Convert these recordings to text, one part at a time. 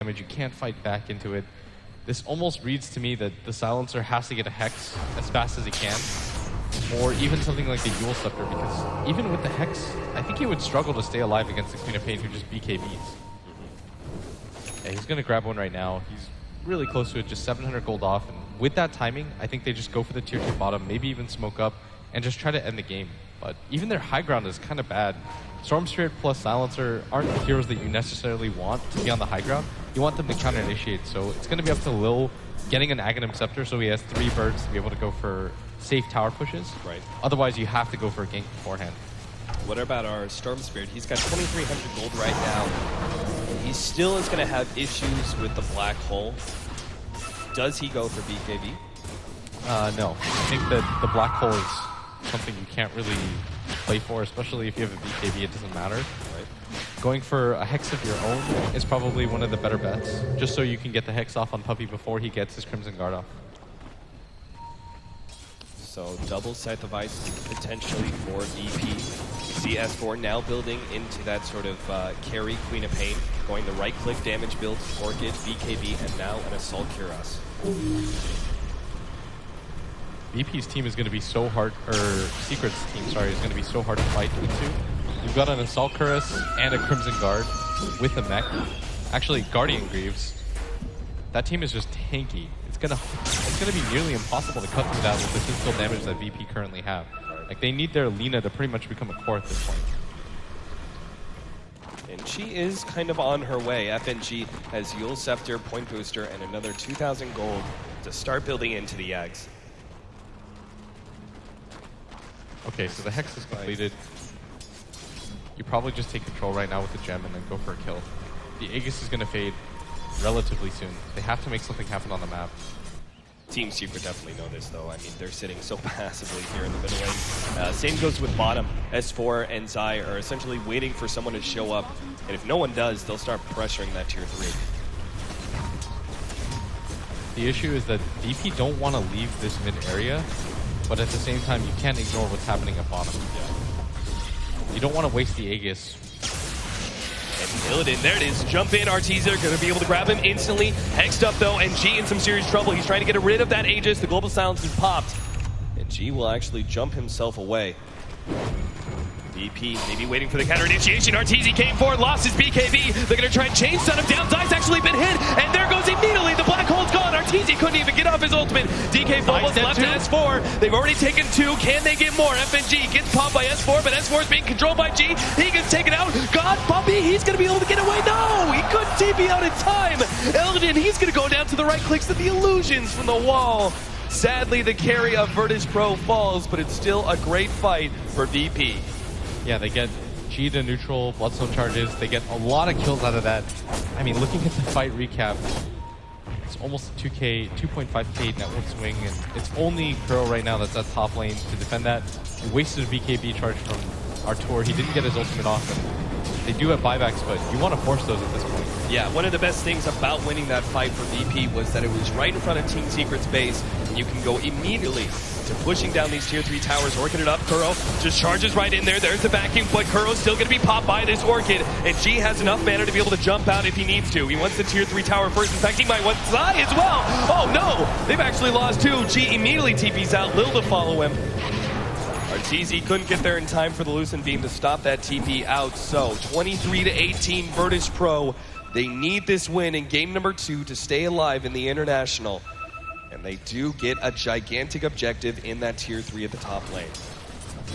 damage. You can't fight back into it. This almost reads to me that the Silencer has to get a Hex as fast as he can. Or even something like the Yule Scepter, because even with the Hex, I think he would struggle to stay alive against the Queen of Pain who just BKBs. Yeah, he's going to grab one right now. He's really close to it, just 700 gold off. And with that timing, I think they just go for the tier 2 bottom, maybe even smoke up, and just try to end the game. But even their high ground is kind of bad. Storm Spirit plus Silencer aren't the heroes that you necessarily want to be on the high ground. You want them to counter-initiate, so it's going to be up to Lil getting an Aghanim Scepter so he has 3 birds to be able to go for safe tower pushes. Right. Otherwise, you have to go for a gank beforehand. What about our Storm Spirit? He's got 2,300 gold right now. He still is going to have issues with the black hole. Does he go for BKB? No. I think that the black hole is something you can't really play for, especially if you have a BKB, it doesn't matter. Right. Going for a Hex of your own is probably one of the better bets, just so you can get the Hex off on Puppey before he gets his Crimson Guard off. So double Scythe of Ice potentially for VP. See S4 now building into that sort of carry Queen of Pain, going the right-click damage build, Orchid, BKB, and now an Assault Cuirass. VP's team is going to be so hard, or Secret's team, sorry, is going to be so hard to fight into. You've got an Assault Cuirass and a Crimson Guard with a mech. Actually, Guardian Greaves. That team is just tanky. It's gonna be nearly impossible to cut through that with the physical damage that VP currently have. Like, they need their Lina to pretty much become a core at this point. And she is kind of on her way. FNG has Yule Scepter, Point Booster, and another 2,000 gold to start building into the Yags. Okay, so the Hex is completed. You probably just take control right now with the gem and then go for a kill. The Aegis is going to fade relatively soon. They have to make something happen on the map. Team Secret definitely know this, though. I mean, they're sitting so passively here in the middle lane. Same goes with bottom. S4 and Zai are essentially waiting for someone to show up. And if no one does, they'll start pressuring that tier 3. The issue is that VP don't want to leave this mid area, but at the same time, you can't ignore what's happening at bottom. Yeah. You don't want to waste the Aegis. And Illidan, there it is. Jump in, Arteezer, going to be able to grab him instantly. Hexed up, though, and G in some serious trouble. He's trying to get rid of that Aegis. The Global Silence is popped. And G will actually jump himself away. VP maybe waiting for the counter initiation. Arteezy came forward, lost his BKB. They're going to try and chain stun him down. Zai's actually been hit, and there goes immediately. The black hole's gone. Arteezy couldn't even get off his ultimate. DK Phobos left to S4. They've already taken 2. Can they get more? FNG gets popped by S4, but S4 is being controlled by G. He gets taken out. God, Puppey, he's going to be able to get away. No, he couldn't TP out in time. Illidan, he's going to go down to the right clicks to the illusions from the wall. Sadly, the carry of Virtus Pro falls, but it's still a great fight for VP. Yeah, they get G to neutral, Bloodstone charges. They get a lot of kills out of that. I mean, looking at the fight recap, it's almost a 2.5k network swing, and it's only Kuro right now that's at top lane to defend that. He wasted a BKB charge from Artur. He didn't get his ultimate off, and they do have buybacks, but you want to force those at this point. Yeah, one of the best things about winning that fight for VP was that it was right in front of Team Secret's base, and you can go immediately to pushing down these tier 3 towers, Orchid it up. Kuro just charges right in there. There's the backing, but Kuro's still going to be popped by this Orchid, and G has enough mana to be able to jump out if he needs to. He wants the tier 3 tower first. In fact, he might want Zai as well. Oh no, they've actually lost 2. G immediately TPs out, Lil to follow him. Arteezy couldn't get there in time for the Lucent Beam to stop that TP out. So 23-18 Virtus Pro. They need this win in game number 2 to stay alive in the International. And they do get a gigantic objective in that tier 3 at the top lane.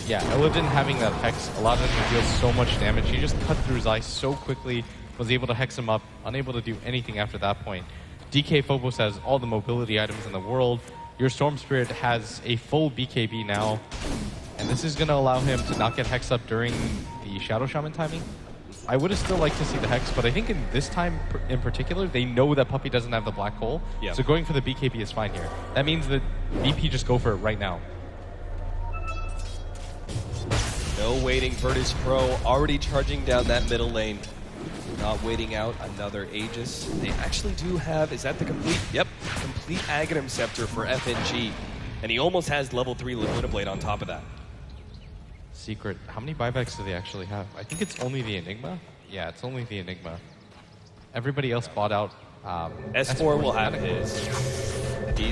Yeah, Illidan having that Hex allowed him to deal so much damage. He just cut through Zai so quickly, was able to Hex him up, unable to do anything after that point. DK Phobos has all the mobility items in the world. Your Storm Spirit has a full BKB now, and this is going to allow him to not get Hex up during the Shadow Shaman timing. I would have still liked to see the Hex, but I think in this time in particular, they know that Puppey doesn't have the black hole, so going for the BKB is fine here. That means that VP just go for it right now. No waiting, Virtus Pro already charging down that middle lane. Not waiting out another Aegis. They actually do have, is that the complete? Yep, complete Aghanim Scepter for FNG. And he almost has level 3 Laguna Blade on top of that. Secret, how many buybacks do they actually have? I think it's only the Enigma? Yeah, it's only the Enigma. Everybody else bought out. S4 will have his.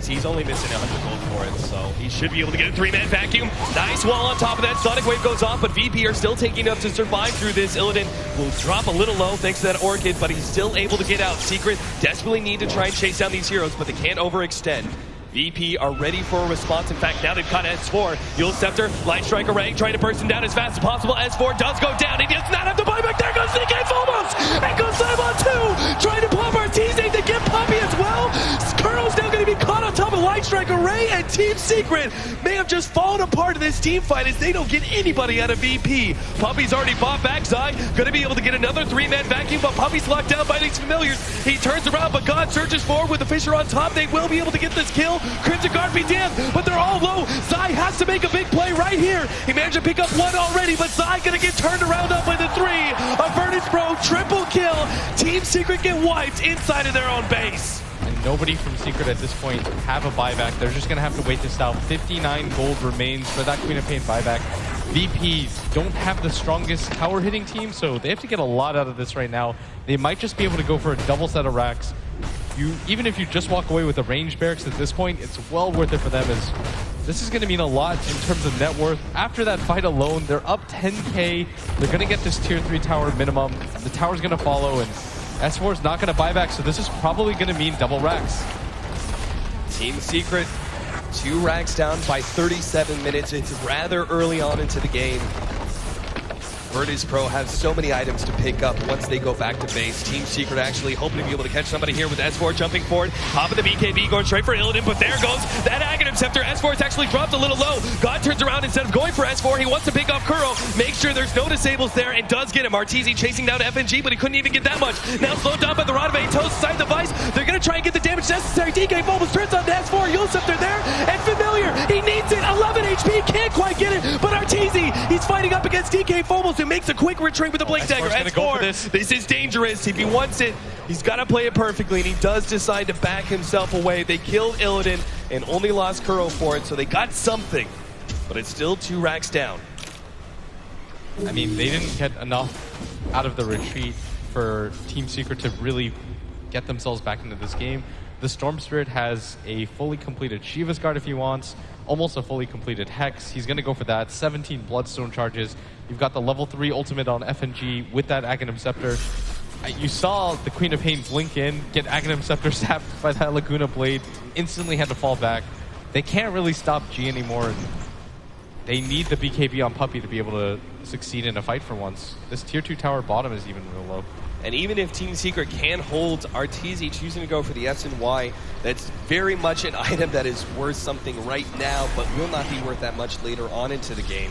He's only missing 100 gold for it, so he should be able to get a 3-man vacuum. Nice wall on top of that. Sonic Wave goes off, but VP are still taking enough to survive through this. Illidan will drop a little low thanks to that Orchid, but he's still able to get out. Secret desperately need to try and chase down these heroes, but they can't overextend. VP are ready for a response. In fact, now they've got S4. Yule Scepter, Light Strike Array, trying to burst him down as fast as possible. S4 does go down. He does not have the buyback. There goes DK Phobos! And goes Slam on 2! Trying to pop Arteezy to get Puppey as well. Kuro's now going to be caught on top of Light Strike Array, and Team Secret may have just fallen apart in this team fight as they don't get anybody out of VP. Puppey's already bought back. Zai going to be able to get another 3-man vacuum, but Puppey's locked down by these familiars. He turns around, but God surges forward with the Fisher on top. They will be able to get this kill. Crimson Guard be damned, but they're all low. Zai has to make a big play right here. He managed to pick up one already, but Zai gonna get turned around up with a 3. A Virtus Pro triple kill. Team Secret get wiped inside of their own base. And nobody from Secret at this point have a buyback. They're just gonna have to wait this out. 59 gold remains for that Queen of Pain buyback. VP don't have the strongest tower hitting team, so they have to get a lot out of this right now. They might just be able to go for a double set of racks. Even if you just walk away with the range barracks at this point, it's well worth it for them, as this is going to mean a lot in terms of net worth. After that fight alone, they're up 10k. They're going to get this tier 3 tower minimum. The tower's going to follow, and S4 is not going to buy back, so this is probably going to mean double racks. Team Secret, 2 racks down by 37 minutes. It's rather early on into the game. Virtus Pro have so many items to pick up once they go back to base. Team Secret actually hoping to be able to catch somebody here with S4 jumping forward. Top of the BKB going straight for Illidan, but there goes that Aghanim Scepter. S4 is actually dropped a little low. God turns around instead of going for S4. He wants to pick off Kuro. Make sure there's no disables there and does get him. Arteezy chasing down FNG, but he couldn't even get that much. Now slowed down by the Rod of Atos side device. They're going to try and get the damage necessary. DK Phobos turns on to S4. Yule Scepter there, and Familiar. He needs it. 11 HP. Can't quite get it, but Arteezy, he's fighting up against DK Phobos, who makes a quick retreat with the Blink Dagger. S4, this is dangerous. If he wants it, he's got to play it perfectly, and he does decide to back himself away. They killed Illidan and only lost Kuro for it, so they got something, but it's still 2 racks down. I mean, they didn't get enough out of the retreat for Team Secret to really get themselves back into this game. The Storm Spirit has a fully completed Shiva's Guard if he wants, almost a fully completed Hex. He's going to go for that. 17 Bloodstone charges. You've got the level 3 ultimate on FNG with that Aghanim Scepter. You saw the Queen of Pain blink in, get Aghanim Scepter sapped by that Laguna Blade, instantly had to fall back. They can't really stop G anymore. And they need the BKB on Puppey to be able to succeed in a fight for once. This tier 2 tower bottom is even real low. And even if Team Secret can hold Arteezy choosing to go for the S and Y, that's very much an item that is worth something right now, but will not be worth that much later on into the game.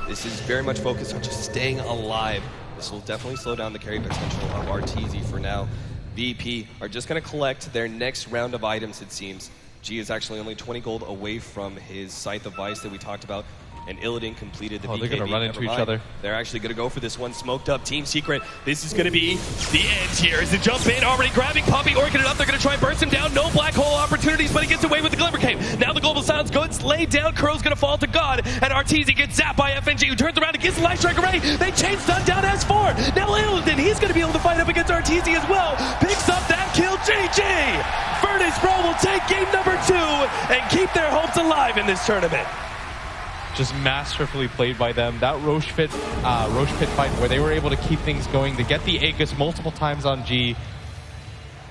This is very much focused on just staying alive. This will definitely slow down the carry potential of Arteezy for now. VP are just going to collect their next round of items, it seems. G is actually only 20 gold away from his Scythe of Vice that we talked about. And Illidan completed the BKB. They're going to run into each other. They're actually going to go for this one. Smoked up Team Secret. This is going to be the end here. As the jump in, already grabbing Puppey, Orchid it up. They're going to try and burst him down. No black hole opportunities, but he gets away with the Glimmer Cape. Now the Global Silence goods laid down. Kuro's going to fall to God. And Arteezy gets zapped by FNG, who turns around and gets the Light Strike Array. They chain stun down S4. Now Illidan, he's going to be able to fight up against Arteezy as well. Picks up that kill. GG! Virtus Pro will take game number 2 and keep their hopes alive in this tournament. Just masterfully played by them. That Roche Pit fight where they were able to keep things going, to get the Aegis multiple times on G,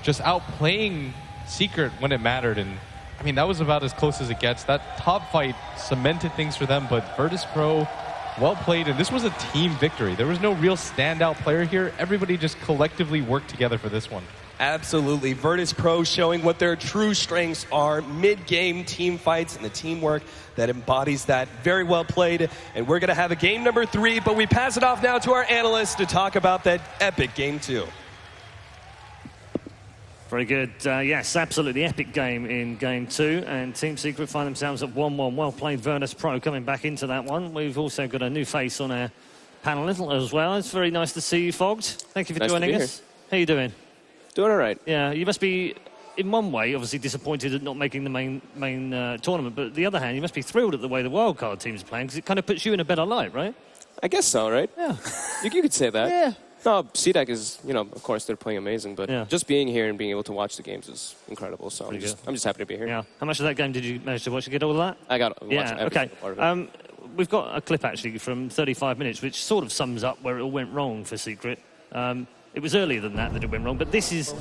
just outplaying Secret when it mattered. And I mean, that was about as close as it gets. That top fight cemented things for them, but Virtus Pro, well played. And this was a team victory. There was no real standout player here. Everybody just collectively worked together for this one. Absolutely. Virtus Pro showing what their true strengths are. Mid-game team fights and the teamwork that embodies that. Very well played. And we're going to have a game number 3, but we pass it off now to our analysts to talk about that epic game 2. Very good. Yes, absolutely epic game in game 2. And Team Secret find themselves at 1-1. Well played, Virtus Pro, coming back into that one. We've also got a new face on our panel as well. It's very nice to see you, Fogged. Thank you for joining us. How you doing? Doing all right. Yeah, you must be, in one way, obviously disappointed at not making the main tournament, but on the other hand, you must be thrilled at the way the wildcard teams are playing, because it kind of puts you in a better light, right? I guess so, right? Yeah. You could say that. Yeah. No, CDEC is, of course they're playing amazing, but Yeah. just being here and being able to watch the games is incredible. So Pretty I'm just happy to be here. Yeah. How much of that game did you manage to watch? You get all of that? I got to watch Yeah, every okay. single part of it. We've got a clip actually from 35 minutes, which sort of sums up where it all went wrong for Secret. It was earlier than that it went wrong, but this is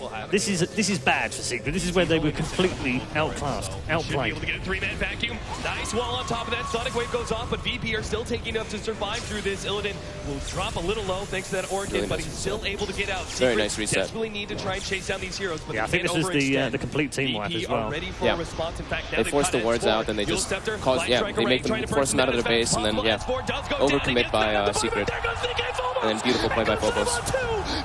bad for Secret. This is where they were completely outclassed, Should be outplayed. able to get a three-man vacuum. Nice wall on top of that. Sonic Wave goes off, but VP are still taking enough to survive through this. Illidan will drop a little low thanks to that Orchid, Really but nice he's still able to get out. Very Secret nice reset. desperately need to try and chase down these heroes, but Yeah, I they think can't this was overextend. the complete team wipe VP as well. are ready for Yeah. a response. In fact, now They they've force got the wards S4. out, and they Dual just Scepter, cause, Light yeah, Striker they make range, them trying to force them out of burst their base, and then, possible. yeah, S4 does go down. He overcommit gets by the Secret. There goes the gates almost. And then beautiful play by Phobos.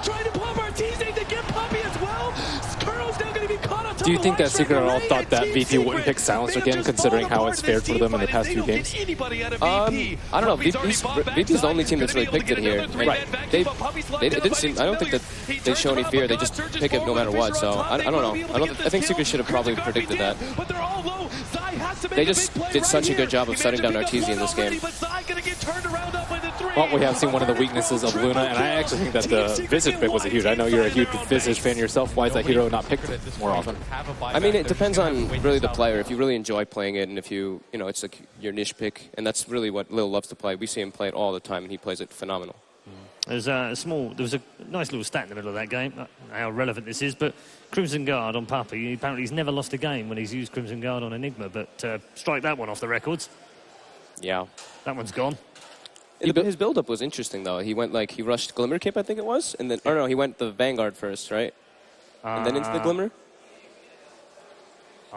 Trying to pop Arteezy to get Puppy as well. Skirl's now going to be caught on top Do you of think that Light Secret Striker all range. thought that Team VP wouldn't Secret, pick Silence they have again, just considering fallen how apart it's in fared this for them in the team past fight. few They don't games? get anybody out of VP. I don't know. Puppy's already bought VP's the only backside. team that's really Gonna be picked it able to here. get another three-man vacuum, but Puppy's locked It in. didn't seem. I don't think that they show any fear. They just pick it no matter what. So I don't know. I think Secret should have probably predicted that. But they're all low. Zai has to make They a just big play did right such a here. good job of He shutting down managed to pick Arteezy up in this one already, game. but Zai gonna get turned around up by the three. Well, we have seen one of the weaknesses of Luna, and I actually think that the Visage pick was a huge. I know you're a huge Visage fan yourself. Why is that hero not picked more often? I mean, it depends on really the player. If you really enjoy playing it, and if it's like your niche pick, and that's really what Lil loves to play. We see him play it all the time, and he plays it phenomenal. There was a nice little stat in the middle of that game. How relevant this is, but Crimson Guard on Puppy. Apparently, he's never lost a game when he's used Crimson Guard on Enigma. But strike that one off the records. Yeah. That one's gone. His build-up was interesting, though. He rushed Glimmer Cape, I think it was, and then, he went the Vanguard first, right? And then into the Glimmer?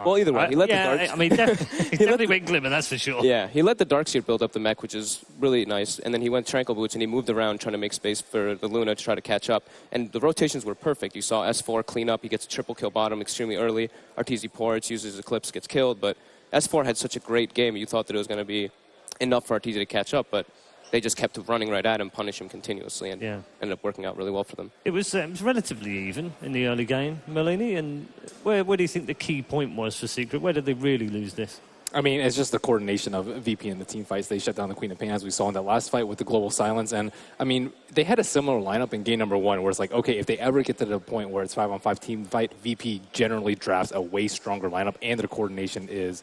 Well, either way, he let the Dark... I mean, he definitely went Glimmer, that's for sure. Yeah, he let the Darkseer build up the mech, which is really nice, and then he went Tranquil Boots, and he moved around trying to make space for the Luna to try to catch up, and the rotations were perfect. You saw S4 clean up, he gets a triple kill bottom extremely early, Arteezy ports, uses Eclipse, gets killed, but S4 had such a great game, you thought that it was going to be enough for Arteezy to catch up, but they just kept running right at him, punish him continuously, and ended up working out really well for them. It was relatively even in the early game, Melini, and where do you think the key point was for Secret? Where did they really lose this? I mean, it's just the coordination of VP and the team fights. They shut down the Queen of Pain, as we saw in that last fight with the Global Silence. And, I mean, they had a similar lineup in game number 1 where it's like, okay, if they ever get to the point where it's 5-on-5 team fight, VP generally drafts a way stronger lineup, and their coordination is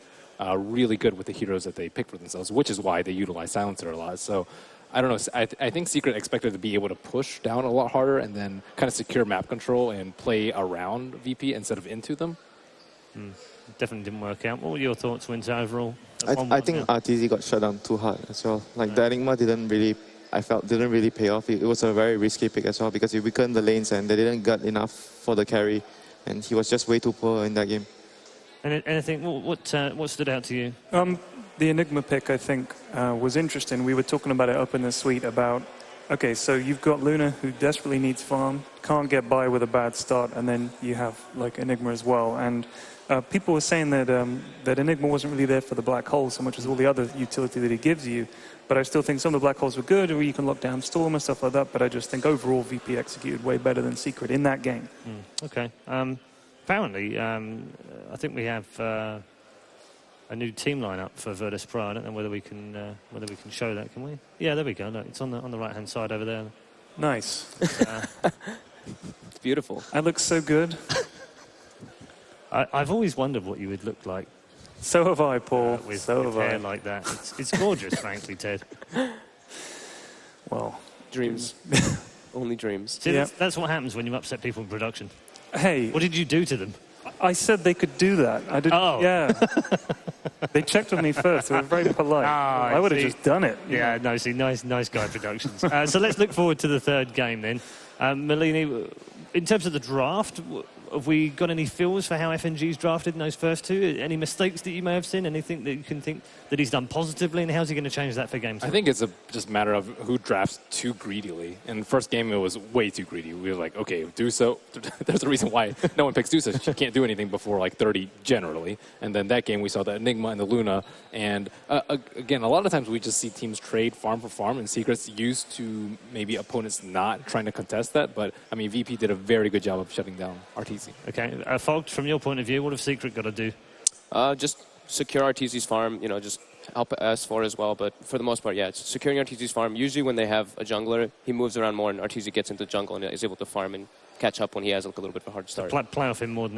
really good with the heroes that they pick for themselves, which is why they utilize Silencer a lot. So, I don't know. I think Secret expected to be able to push down a lot harder and then kind of secure map control and play around VP instead of into them. Definitely didn't work out. What were your thoughts, Winter, overall? I think Arteezy got shut down too hard as well. Like the Enigma didn't really pay off. It was a very risky pick as well because he weakened the lanes and they didn't get enough for the carry, and he was just way too poor in that game. And anything? What stood out to you? The Enigma pick, I think, was interesting. We were talking about it up in the suite about, okay, so you've got Luna who desperately needs farm, can't get by with a bad start, and then you have like Enigma as well. And people were saying that that Enigma wasn't really there for the black hole so much as all the other utility that he gives you. But I still think some of the black holes were good, or you can lock down Storm and stuff like that. But I just think overall VP executed way better than Secret in that game. Okay. Apparently, I think we have a new team lineup for Virtus Pro. I don't know whether we can show that. Can we? Yeah, there we go. Look, it's on the right hand side over there. Nice. It's beautiful. That looks so good. I've always wondered what you would look like. So have I, Paul. With I. hair like that. It's gorgeous, frankly, Ted. Well, Dreams. Only dreams. See, that's what happens when you upset people in production. Hey. What did you do to them? I said they could do that. I did. Oh. Yeah. They checked with me first. They were very polite. I would have just done it. Yeah, no, see, nice guy productions. So let's look forward to the third game then. Melini, in terms of the draft, have we got any feels for how FNG's drafted in those first two? Any mistakes that you may have seen? Anything that you can think that he's done positively? And how's he going to change that for game 2? I think it's just a matter of who drafts too greedily. In the first game, it was way too greedy. We were like, okay, Duso, there's a reason why no one picks Duso. She can't do anything before like 30 generally. And then that game, we saw the Enigma and the Luna. And again, a lot of times we just see teams trade farm for farm, and Secret's used to maybe opponents not trying to contest that. But, I mean, VP did a very good job of shutting down Arteezy. Okay, Fogged, from your point of view, what have Secret got to do? Just secure Arteezy's farm, just help S4 as well, but for the most part, yeah, it's securing RTZ's farm. Usually when they have a jungler, he moves around more and RTZ gets into jungle and is able to farm and catch up when he has like a little bit of a hard start. Play off him more than